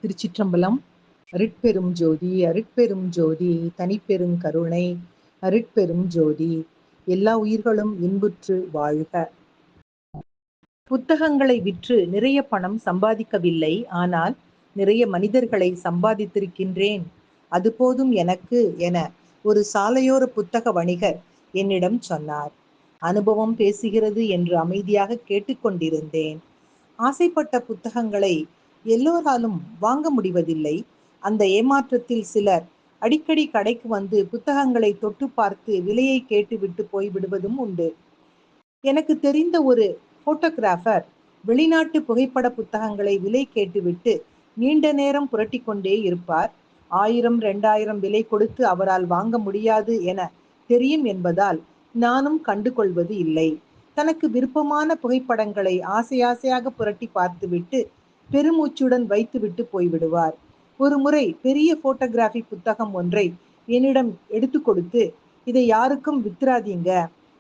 திருச்சிற்றம்பலம். அருட்பெரும் ஜோதி அருட்பெரும் ஜோதி தனிப்பெரும் கருணை அருட்பெரும் ஜோதி. எல்லா உயிர்களும் இன்புற்று வாழ்க. புத்தகங்களை விற்று நிறைய பணம் சம்பாதிக்கவில்லை, ஆனால் நிறைய மனிதர்களை சம்பாதித்திருக்கின்றேன். அது போதும் எனக்கு என ஒரு சாலையோர புத்தக வணிகர் என்னிடம் சொன்னார். அனுபவம் பேசுகிறது என்று அமைதியாக கேட்டுக்கொண்டிருந்தேன். ஆசைப்பட்ட புத்தகங்களை எல்லோராலும் வாங்க முடிவதில்லை. அந்த ஏமாற்றத்தில் சிலர் அடிக்கடி கடைக்கு வந்து புத்தகங்களை தொட்டு பார்த்து விலையை கேட்டுவிட்டு போய்விடுவதும் உண்டு. எனக்கு தெரிந்த ஒரு போட்டோகிராஃபர் வெளிநாட்டு புகைப்பட புத்தகங்களை விலை கேட்டுவிட்டு நீண்ட நேரம் புரட்டி கொண்டே இருப்பார். 1000 2000 விலை கொடுத்து அவரால் வாங்க முடியாது என தெரியும் என்பதால் நானும் கண்டுகொள்வது இல்லை. தனக்கு விருப்பமான புகைப்படங்களை ஆசையாக புரட்டி பார்த்துவிட்டு பெருமூச்சுடன் வைத்துவிட்டு போய்விடுவார். ஒரு முறை பெரிய போட்டோகிராஃபி புத்தகம் ஒன்றை என்னிடம் எடுத்து கொடுத்து, இதை யாருக்கும் வித்துறாதீங்க,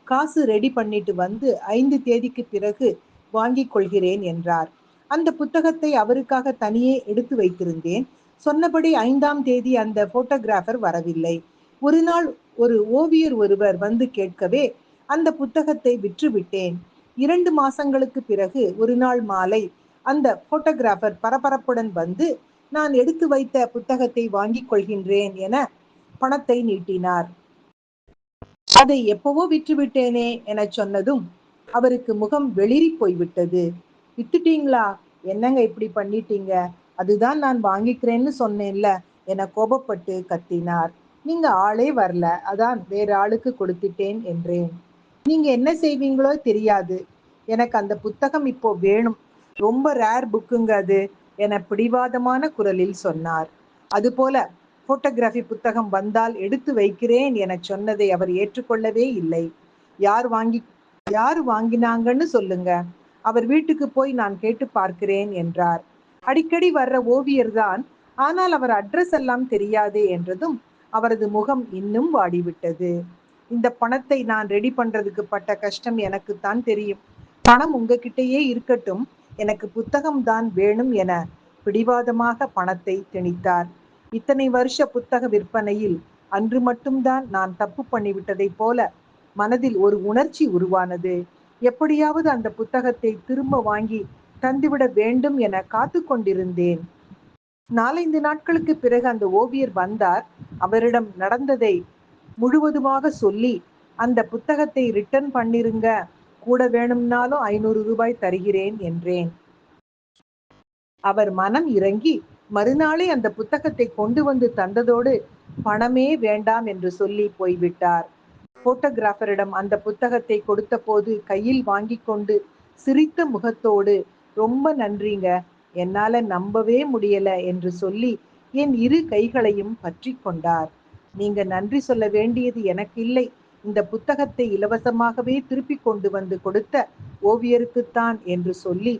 காசு ரெடி பண்ணிட்டு வந்து 5 தேதிக்கு பிறகு வாங்கிக் கொள்கிறேன் என்றார். அந்த புத்தகத்தை அவருக்காக தனியே எடுத்து வைத்திருந்தேன். சொன்னபடி 5ஆம் தேதி அந்த போட்டோகிராஃபர் வரவில்லை. ஒரு நாள் ஒரு ஓவியர் ஒருவர் வந்து கேட்கவே அந்த புத்தகத்தை விற்றுவிட்டேன். 2 மாசங்களுக்கு பிறகு ஒரு நாள் மாலை அந்த போட்டோகிராஃபர் பரபரப்புடன் வந்து, நான் எடுத்து வைத்த புத்தகத்தை வாங்கிக் கொள்கின்றேன் என பணத்தை நீட்டினார். அதை எப்பவோ விற்றுவிட்டேனே என சொன்னதும் அவருக்கு முகம் வெளிரி போய்விட்டது. வித்துட்டீங்களா? என்னங்க இப்படி பண்ணிட்டீங்க? அதுதான் நான் வாங்கிக்கிறேன்னு சொன்னேன்ல என கோபப்பட்டு கத்தினார். நீங்க ஆளே வரல, அதான் வேற ஆளுக்கு கொடுத்துட்டேன் என்றேன். நீங்க என்ன செய்வீங்களோ தெரியாது, எனக்கு அந்த புத்தகம் இப்போ வேணும், ரொம்ப ரேர் புக்குங்க அது என பிடிவாதமான குரலில் சொன்னார். அதுபோல போட்டோகிராஃபி புத்தகம் வந்தால் எடுத்து வைக்கிறேன் என சொன்னதை அவர் ஏற்றுக்கொள்ளவே இல்லை. யார் வாங்கினாங்கன்னு சொல்லுங்க, அவர் வீட்டுக்கு போய் நான் கேட்டு பார்க்கிறேன் என்றார். அடிக்கடி வர்ற ஓவியர் தான், ஆனால் அவர் அட்ரஸ் எல்லாம் தெரியாதே என்றதும் அவரது முகம் இன்னும் வாடிவிட்டது. இந்த பணத்தை நான் ரெடி பண்றதுக்கு பட்ட கஷ்டம் எனக்குத்தான் தெரியும். பணம் உங்ககிட்டயே இருக்கட்டும், எனக்கு புத்தகம் தான் வேணும் என பிடிவாதமாக பணத்தை திணித்தார். இத்தனை வருஷ புத்தக விற்பனையில் அன்று மட்டும்தான் நான் தப்பு பண்ணிவிட்டதைப் போல மனதில் ஒரு உணர்ச்சி உருவானது. எப்படியாவது அந்த புத்தகத்தை திரும்ப வாங்கி தந்துவிட வேண்டும் என காத்து கொண்டிருந்தேன். 4-5 நாட்களுக்கு பிறகு அந்த ஓவியர் வந்தார். அவரிடம் நடந்ததை முழுவதுமாக சொல்லி, அந்த புத்தகத்தை ரிட்டர்ன் பண்ணிருங்க, கூட வேணும்னாலும் 500 ரூபாய் தருகிறேன் என்றேன். அவர் மனம் இறங்கி மறுநாளே அந்த புத்தகத்தை கொண்டு வந்து தந்ததோடு பணமே வேண்டாம் என்று சொல்லி போய்விட்டார். போட்டோகிராஃபரிடம் அந்த புத்தகத்தை கொடுத்த போது கையில் வாங்கி கொண்டு சிரித்த முகத்தோடு, ரொம்ப நன்றிங்க, என்னால நம்பவே முடியல என்று சொல்லி என் 2 கைகளையும் பற்றி கொண்டார். நீங்க நன்றி சொல்ல வேண்டியது எனக்கு இல்லை, இந்த புத்தகத்தை இலவசமாகவே திருப்பி கொண்டு வந்து கொடுத்த ஓவியருக்குத்தான் என்று சொல்லி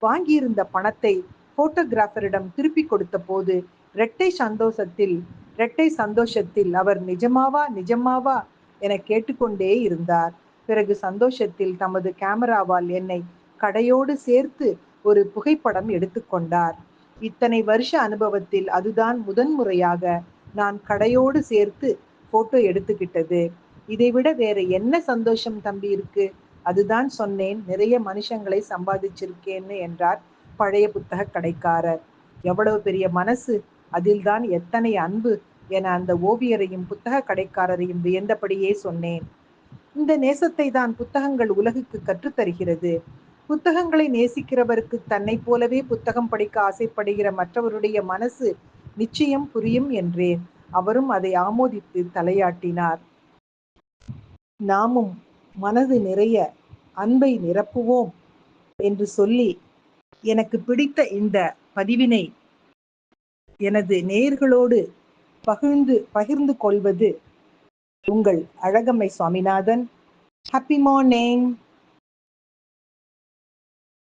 வாங்கியிருந்த பணத்தை போட்டோகிராஃபரிடம் திருப்பி கொடுத்த போது இரட்டை சந்தோஷத்தில் அவர் நிஜமாவா என கேட்டுக்கொண்டே இருந்தார். பிறகு சந்தோஷத்தில் தமது கேமராவால் என்னை கடையோடு சேர்த்து ஒரு புகைப்படம் எடுத்துக்கொண்டார். இத்தனை வருஷ அனுபவத்தில் அதுதான் முதன்முறையாக நான் கடையோடு சேர்த்து போட்டோ எடுத்துக்கிட்டது. இதைவிட வேற என்ன சந்தோஷம் தம்பி இருக்கு? அதுதான் சொன்னேன், நிறைய மனுஷங்களை சம்பாதிச்சிருக்கேன்னு என்றார் பழைய புத்தக கடைக்காரர். எவ்வளவு பெரிய மனசு, அதில்தான் எத்தனை அன்பு என அந்த ஓவியரையும் புத்தக கடைக்காரரையும் வியந்தபடியே சொன்னேன். இந்த நேசத்தை தான் புத்தகங்கள் உலகுக்கு கற்றுத்தருகிறது. புத்தகங்களை நேசிக்கிறவருக்கு தன்னை போலவே புத்தகம் படிக்க ஆசைப்படுகிற மற்றவருடைய மனசு நிச்சயம் புரியும் என்றேன். அவரும் அதை ஆமோதித்து தலையாட்டினார். நாமும் மனது நிறைய அன்பை நிரப்புவோம் என்று சொல்லி எனக்கு பிடித்த இந்த பதிவினை எனது நேயர்களோடு பகிர்ந்து கொள்வது உங்கள் அழகம்மை சுவாமிநாதன். Happy morning.